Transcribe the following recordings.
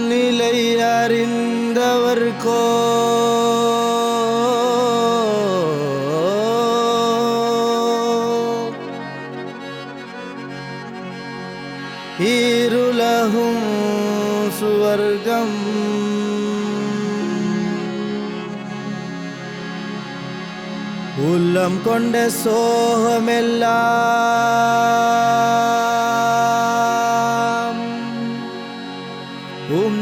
நிலை அறிந்தவர்கோ ஈருலகும் சுவர்க்கம் உள்ளம் கொண்ட சோகமெல்லாம்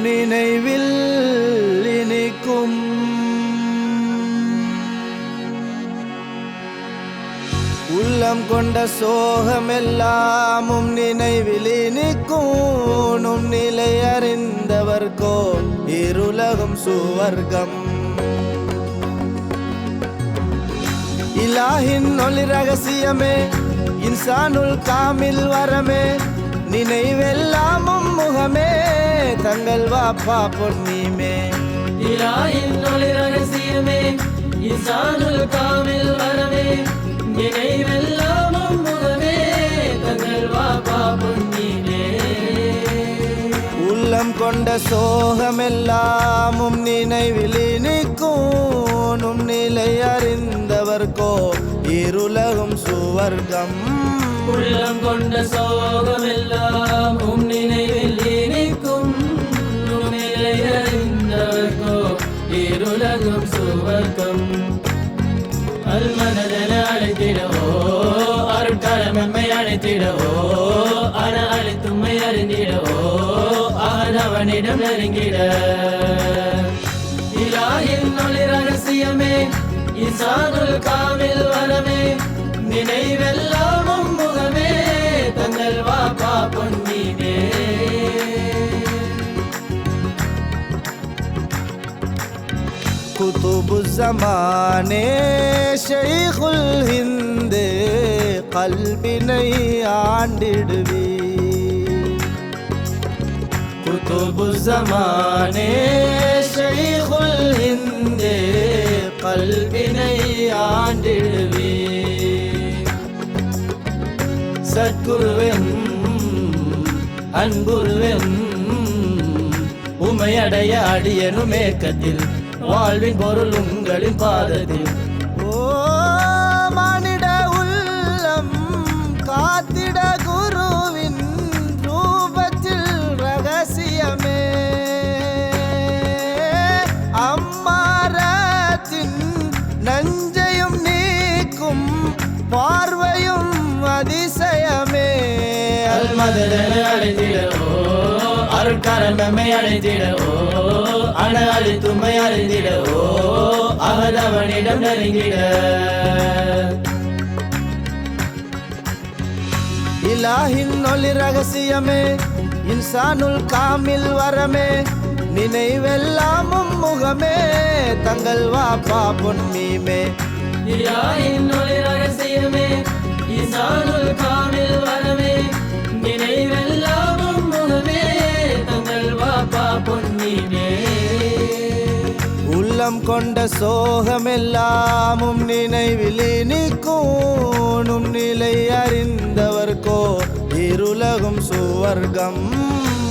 நினைவில் இனிக்கும். உள்ளம் கொண்ட சோகமெல்லாம் நினைவில் இனிக்கும். நிலை அறிந்தவர்கோ இருலகம் சுவர்க்கம். இலாஹின் ஒளி ரகசியமே, இன்சானுல் காமில் வரமே, நினைவெல்லாமும் முகமே, தங்கள் வாப்பா பொன்னீமே. இலாஹின் ஒளி ரகசியமே, இன்சானுல் காமில் வரமே, நினைவெல்லாமும் முகமே, தங்கள் வாப்பா பொன்னீமே. உள்ளம் கொண்ட சோகமெல்லாமும் நினைவில் இனிக்கும். நிலை அறிந்தவர்கோ இருலகும் சுவர்க்கம். உள்ளம் கொண்ட சோகமெல்லாம் நினைவில் இனிக்கும். நிலை அறிந்தவர்கோ இருலகும் சுவர்க்கம். அல்மனதன அழைத்திடவோ, அருட்கரமெம்மை அழைத்திடவோ, அன அழைத்தும்மை அறிந்திடவோ, அவனிடம் நெருங்கிட. இலாஹின் ஒளி ரகசியமே, இன்சானுல் காமில் வரமே, நினைவெல்லாமும் முகமே, தங்கள் வாப்பா பொன்னீமே. குதுபு ஸமானே ஷைഖுல் ஹிந்த் கல்பினை ஆண்டிடுவி. குதுபு ஸமானே ஷைഖுல் ஹிந்த் கல்பினை ஆண்டிடுவி. சத்குருவெம் அன்புருவெம் உமையடைய அடியனும் ஏக்கத்தில் வாழ்வின் பொருள் உங்களின் பாதத்தில். ஓ மானிட உள்ளம் காத்திட குருவின் ரூபத்தில் ரகசியமே. அம்மாரத்தின் நஞ்சையும் நீக்கும் பார்வையும் அதிசயமே. அல்மதன அழைத்திடவோ, அருட்கரமெம்மை அழைத்திடவோ, அன அழித்தும்மை அறிந்திடவோ, அவனிடம் நெருங்கிட. இலாஹின் ஒளி ரகசியமே, இன்சானுல் காமில் வரமே, நினைவெல்லாமும் முகமே, தங்கள் வாப்பா பொன்னீமே. இலாஹின் ஒளி ரகசியமே, இன்சானுல் காமில் வரமே, நினைவெல்லாமும் முகமே, தங்கள் வாப்பா பொன்னீமே. உள்ளம் கொண்ட சோகமெல்லாமும் நினைவில் இனிக்கும். நிலை அறிந்தவர்கோ இருலகும் சுவர்க்கம்.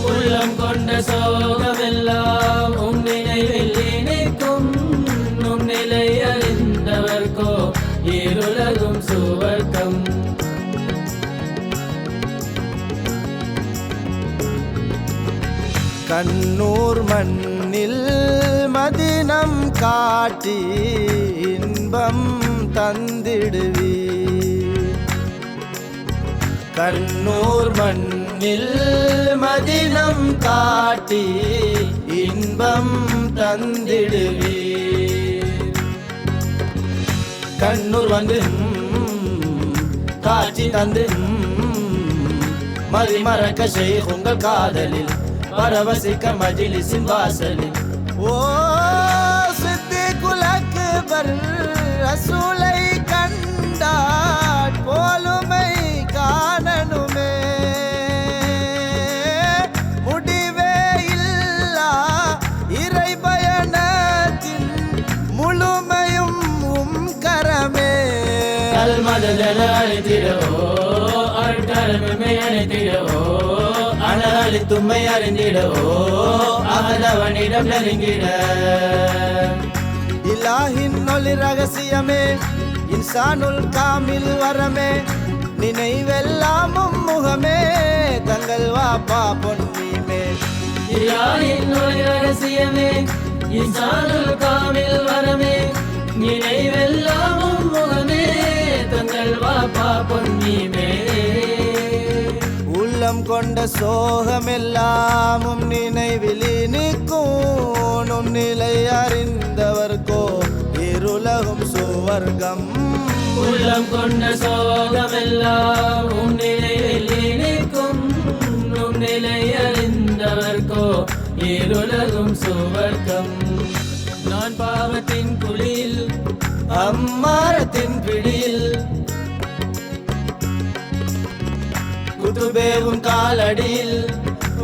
உள்ளம் கொண்ட சோகமெல்லாம் நினைவில் இனிக்கும். நிலை அறிந்தவர்கோ இருலகும் சுவர்க்கம். கண்ணூர் மண்ணில் மதினம் காட்டி இன்பம் தந்திடுவி. கண்ணூர் மண்ணில் மதினம் காட்டி இன்பம் தந்திடுவி. கண்ணூர் வந்து காட்சி தந்து மதிமறக்க ஷைக் உங்கள் காதலில் பரவசிக்க மஜ்லிஸின் வாசலில். ஓ சித்திகுல் அக்பர் ரசூலை கண்டாட் போலுமை காணனுமே. முடிவே இல்லா இறை பயணத்தின் முழுமையும் கரமே. அல்மதன அழைத்திடவோ, அருட்கர கரமே அணைத்திடவோ அனலி தும்மை அறிந்திடவோ அகதவனிடம் நெருங்கிட இலாஹின் ஒளி ரகசியமே இன்சானுல் காமில் வரமே நினைவெல்லாமும் முகமே தங்கள் வாப்பா பொன்னியுமே இலாஹின் ஒளி ரகசியமே இன்சானுல் காமில் வரமே நினைவெல்லாமும் முகமே தங்கள் வாப்பா பொன்னியுமே உள்ளம் கொண்ட சோகமெல்லாமும் நினைவில் நிற்கும் நிலை அறிந்தவர்கோ இருலகும் சுவர்க்கம் உள்ளம் கொண்ட சோகமெல்லாம் உன் நிலையில் நிற்கும் உன் நிலை அறிந்தவர்கோ இருலகும் சுவர்க்கம் நான் பாவத்தின் குழியில் அம்மாரத்தின் பிடியில் குதுபேவும் காலடியில்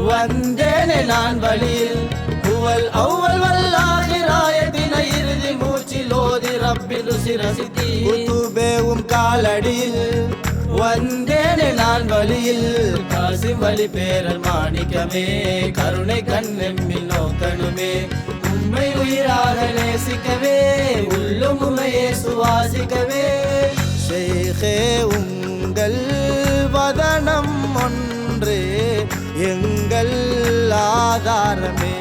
வந்தேனே நான் வழியில் புவல் அவ்வல் வல்லாகிராயத்தின இறுதி மூச்சில் ஓதி ரப்பில் சிரசித்தி குதுபேவும் காலடியில் வந்தேனே நான் வழியில் காசி வழி பேரல் மாணிக்கமே கருணை கண்ணெம்மில் நோக்கணுமே உம்மை உயிராக நேசிக்கவே உள்ளும் உமையே சுவாசிக்கவே ஷேഖே உங்கள் வதனம் ஒன்றே எங்கள் ஆதாரமே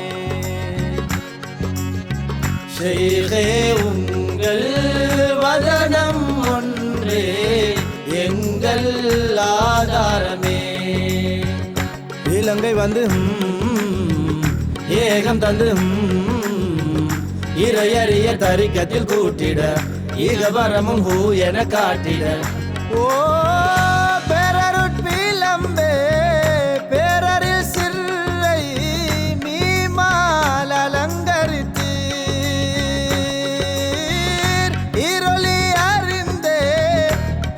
ஷேഖே உங்கள் வதனம் ஒன்றே எங்கள் ஆதாரமே இலங்கை வந்து ஏகம் தந்து இறையறிய தரிக்கத்தில் கூட்டிட ஈகபரமும் ஹூ என காட்டிட ஓ பேரருட்பிலம்பே பேரரில் சிறை மீமால் அலங்கரித்து இருளி அறிந்தே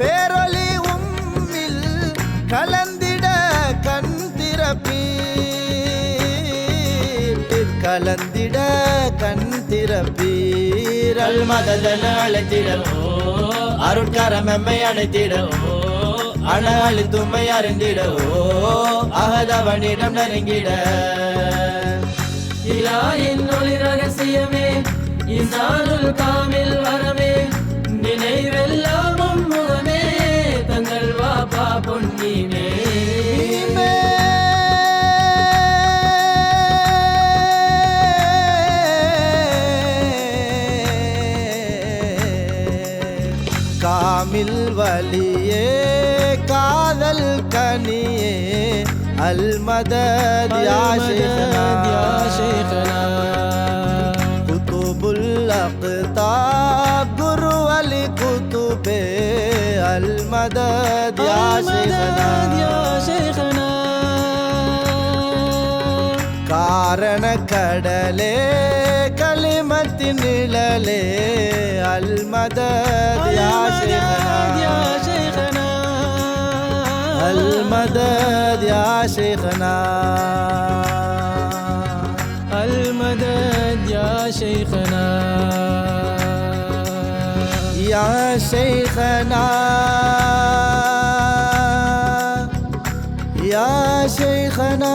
பேரொளி உம்மில் கலந்திட கண் திறப்பீர் கலந்திட கண் திறப்பீர் அல்மதன அழைத்திடவோ அருட்கரமெம்மை அணைத்திடவோ அனலி தும்மை அறிந்திடவோ அகதவனிடம் நெருங்கிட இலாஹின் ஒளி ரகசியமே இன்சானுல் காமில் வரமே நினைவெல்லாமும் முகமே தங்கள் வாப்பா பொன்னியுமே காமில் வலியே காதல் கனியே அல்மதத் யா ஷேഖனா குதுபுல் அக்தாப் குரு அலி குதுபே அல்மதத் யா ஷேഖனா காரண கடலே கலிமத்தின் நிழலே அல்மதத் யா ஷேഖனா அல்மதத் யா ஷேഖனா அல்மதத் யா ஷேഖனா யா ஷேഖனா யா ஷேഖனா